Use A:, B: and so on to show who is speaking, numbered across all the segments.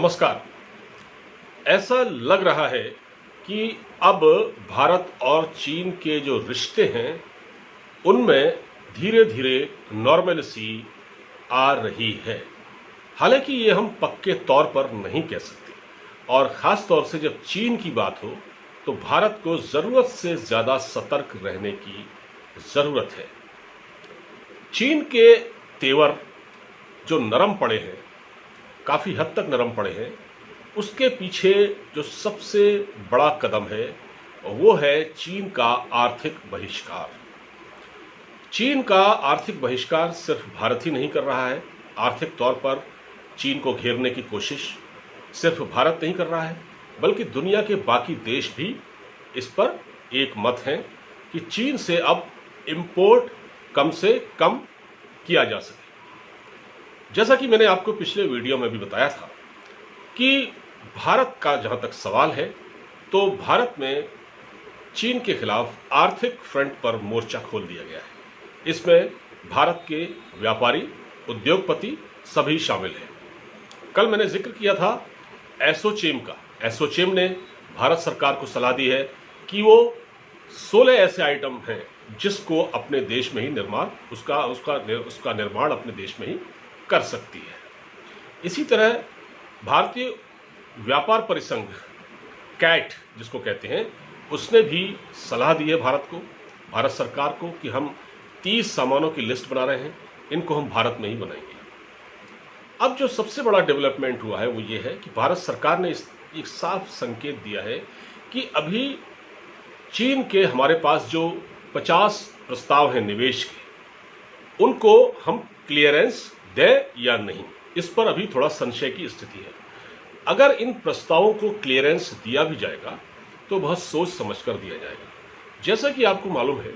A: नमस्कार। ऐसा लग रहा है कि अब भारत और चीन के जो रिश्ते हैं उनमें धीरे धीरे नॉर्मलिसी आ रही है। हालांकि ये हम पक्के तौर पर नहीं कह सकते, और ख़ास तौर से जब चीन की बात हो तो भारत को ज़रूरत से ज़्यादा सतर्क रहने की ज़रूरत है। चीन के तेवर जो नरम पड़े हैं, काफ़ी हद तक नरम पड़े हैं, उसके पीछे जो सबसे बड़ा कदम है वो है चीन का आर्थिक बहिष्कार। चीन का आर्थिक बहिष्कार सिर्फ भारत ही नहीं कर रहा है। आर्थिक तौर पर चीन को घेरने की कोशिश सिर्फ भारत नहीं कर रहा है, बल्कि दुनिया के बाकी देश भी इस पर एक मत हैं कि चीन से अब इंपोर्ट कम से कम किया जा सके। जैसा कि मैंने आपको पिछले वीडियो में भी बताया था कि भारत का जहां तक सवाल है तो भारत में चीन के खिलाफ आर्थिक फ्रंट पर मोर्चा खोल दिया गया है। इसमें भारत के व्यापारी, उद्योगपति सभी शामिल हैं। कल मैंने जिक्र किया था एसोचेम का। एसोचेम ने भारत सरकार को सलाह दी है कि वो 16 ऐसे आइटम हैं जिसको अपने देश में ही उसका निर्माण अपने देश में ही कर सकती है। इसी तरह भारतीय व्यापार परिसंघ कैट जिसको कहते हैं, उसने भी सलाह दी है भारत सरकार को कि हम 30 सामानों की लिस्ट बना रहे हैं, इनको हम भारत में ही बनाएंगे। अब जो सबसे बड़ा डेवलपमेंट हुआ है वो ये है कि भारत सरकार ने एक साफ संकेत दिया है कि अभी चीन के हमारे पास जो 50 प्रस्ताव हैं निवेश के, उनको हम क्लियरेंस दें या नहीं, इस पर अभी थोड़ा संशय की स्थिति है। अगर इन प्रस्तावों को क्लियरेंस दिया भी जाएगा तो बहुत सोच समझ कर दिया जाएगा। जैसा कि आपको मालूम है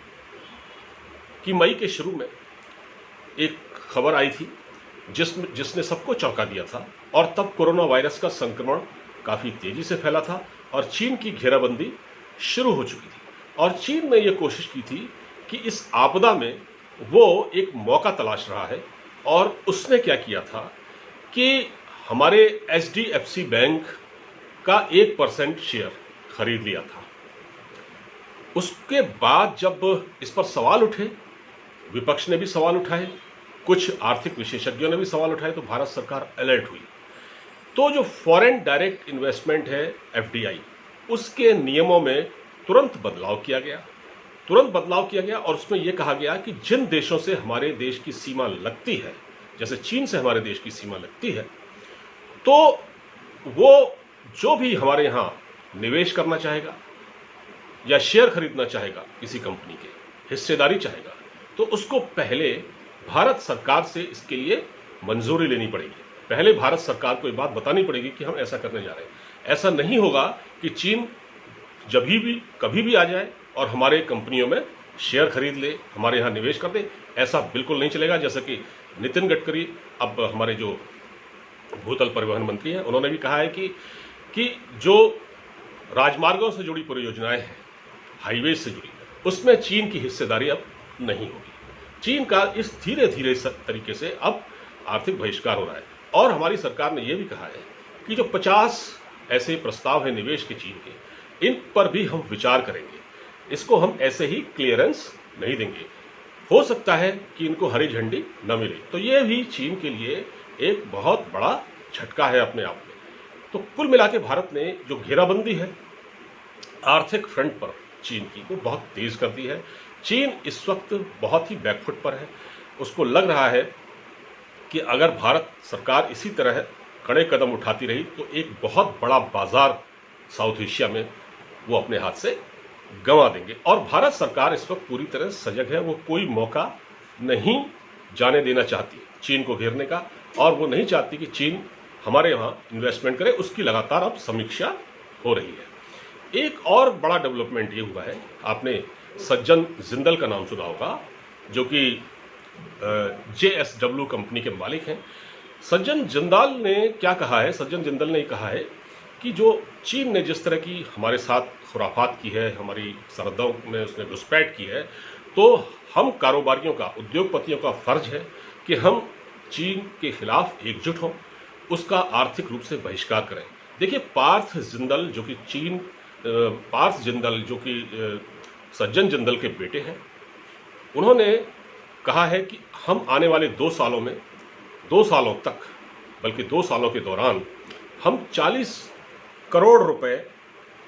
A: कि मई के शुरू में एक खबर आई थी जिसने सबको चौंका दिया था, और तब कोरोना वायरस का संक्रमण काफ़ी तेज़ी से फैला था और चीन की घेराबंदी शुरू हो चुकी थी। और चीन ने यह कोशिश की थी कि इस आपदा में वो एक मौका तलाश रहा है, और उसने क्या किया था कि हमारे HDFC बैंक का 1% शेयर खरीद लिया था। उसके बाद जब इस पर सवाल उठे, विपक्ष ने भी सवाल उठाए, कुछ आर्थिक विशेषज्ञों ने भी सवाल उठाए, तो भारत सरकार अलर्ट हुई। तो जो फॉरेन डायरेक्ट इन्वेस्टमेंट है FDI, उसके नियमों में तुरंत बदलाव किया गया और उसमें यह कहा गया कि जिन देशों से हमारे देश की सीमा लगती है, जैसे चीन से हमारे देश की सीमा लगती है, तो वो जो भी हमारे यहाँ निवेश करना चाहेगा या शेयर खरीदना चाहेगा, किसी कंपनी के हिस्सेदारी चाहेगा, तो उसको पहले भारत सरकार से इसके लिए मंजूरी लेनी पड़ेगी। पहले भारत सरकार को ये बात बतानी पड़ेगी कि हम ऐसा करने जा रहे हैं। ऐसा नहीं होगा कि चीन कभी भी आ जाए और हमारे कंपनियों में शेयर खरीद ले, हमारे यहाँ निवेश कर दे। ऐसा बिल्कुल नहीं चलेगा। जैसा कि नितिन गडकरी, अब हमारे जो भूतल परिवहन मंत्री हैं, उन्होंने भी कहा है कि जो राजमार्गों से जुड़ी परियोजनाएं हैं, हाईवे से जुड़ी, उसमें चीन की हिस्सेदारी अब नहीं होगी। चीन का इस धीरे धीरे तरीके से अब आर्थिक बहिष्कार हो रहा है। और हमारी सरकार ने यह भी कहा है कि जो 50 ऐसे प्रस्ताव हैं निवेश के चीन के, इन पर भी हम विचार करेंगे। इसको हम ऐसे ही क्लियरेंस नहीं देंगे। हो सकता है कि इनको हरी झंडी न मिले। तो ये भी चीन के लिए एक बहुत बड़ा झटका है अपने आप में। तो कुल मिला के भारत ने जो घेराबंदी है आर्थिक फ्रंट पर चीन की, वो बहुत तेज़ कर दी है। चीन इस वक्त बहुत ही बैकफुट पर है। उसको लग रहा है कि अगर भारत सरकार इसी तरह कड़े कदम उठाती रही तो एक बहुत बड़ा बाजार साउथ एशिया में वो अपने हाथ से गंवा देंगे। और भारत सरकार इस वक्त पूरी तरह सजग है। वो कोई मौका नहीं जाने देना चाहती चीन को घेरने का, और वो नहीं चाहती कि चीन हमारे यहाँ इन्वेस्टमेंट करे। उसकी लगातार अब समीक्षा हो रही है। एक और बड़ा डेवलपमेंट ये हुआ है, आपने सज्जन जिंदल का नाम सुना होगा, जो कि JSW कंपनी के मालिक हैं। सज्जन जिंदाल ने क्या कहा है? सज्जन जिंदल ने कहा है कि जो चीन ने जिस तरह की हमारे साथ खुराफात की है, हमारी सरहदों में उसने घुसपैठ की है, तो हम कारोबारियों का, उद्योगपतियों का फर्ज है कि हम चीन के खिलाफ एकजुट हों उसका आर्थिक रूप से बहिष्कार करें। देखिए, पार्थ जिंदल जो कि सज्जन जिंदल के बेटे हैं, उन्होंने कहा है कि हम आने वाले 2 सालों में, 2 सालों तक, बल्कि 2 सालों के दौरान हम 40 करोड़ रुपए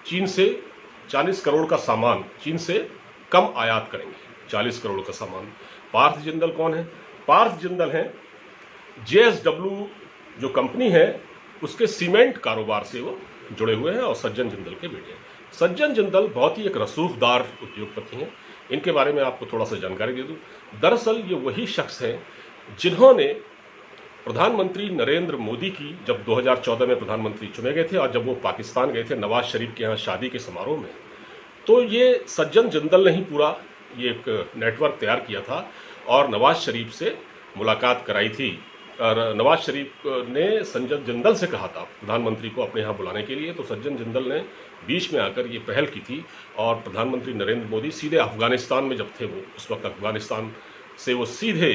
A: चीन से, 40 करोड़ का सामान चीन से कम आयात करेंगे। 40 करोड़ का सामान। पार्थ जिंदल कौन है? पार्थ जिंदल हैं JSW जो कंपनी है उसके सीमेंट कारोबार से वो जुड़े हुए हैं और सज्जन जिंदल के बेटे हैं। सज्जन जिंदल बहुत ही एक रसूखदार उद्योगपति हैं। इनके बारे में आपको थोड़ा सा जानकारी दे दूं। दरअसल ये वही शख्स हैं जिन्होंने प्रधानमंत्री नरेंद्र मोदी की, जब 2014 में प्रधानमंत्री चुने गए थे और जब वो पाकिस्तान गए थे नवाज शरीफ के यहाँ शादी के समारोह में, तो ये सज्जन जिंदल ने ही पूरा ये एक नेटवर्क तैयार किया था और नवाज शरीफ से मुलाकात कराई थी। और नवाज शरीफ ने सज्जन जिंदल से कहा था प्रधानमंत्री को अपने यहाँ बुलाने के लिए, तो सज्जन जिंदल ने बीच में आकर ये पहल की थी और प्रधानमंत्री नरेंद्र मोदी सीधे अफगानिस्तान में जब थे, वो उस वक्त अफगानिस्तान से वो सीधे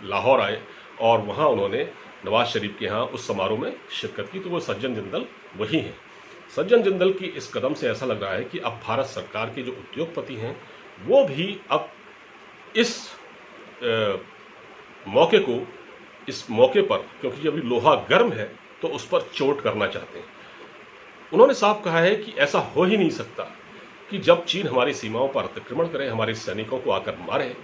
A: लाहौर आए और वहाँ उन्होंने नवाज शरीफ के यहाँ उस समारोह में शिरकत की। तो वो सज्जन जिंदल वही हैं। सज्जन जिंदल की इस कदम से ऐसा लग रहा है कि अब भारत सरकार के जो उद्योगपति हैं वो भी अब इस मौके पर, क्योंकि अभी लोहा गर्म है, तो उस पर चोट करना चाहते हैं। उन्होंने साफ कहा है कि ऐसा हो ही नहीं सकता कि जब चीन हमारी सीमाओं पर अतिक्रमण करे, हमारे सैनिकों को आकर मारे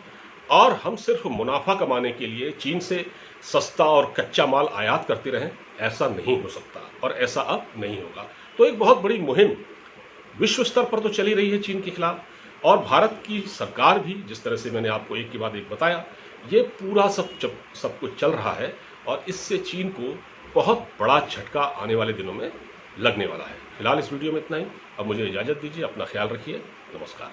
A: और हम सिर्फ मुनाफा कमाने के लिए चीन से सस्ता और कच्चा माल आयात करते रहें। ऐसा नहीं हो सकता और ऐसा अब नहीं होगा। तो एक बहुत बड़ी मुहिम विश्व स्तर पर तो चली रही है चीन के खिलाफ, और भारत की सरकार भी, जिस तरह से मैंने आपको एक के बाद एक बताया, ये पूरा सब कुछ चल रहा है और इससे चीन को बहुत बड़ा झटका आने वाले दिनों में लगने वाला है। फिलहाल इस वीडियो में इतना ही। अब मुझे इजाज़त दीजिए। अपना ख्याल रखिए। नमस्कार।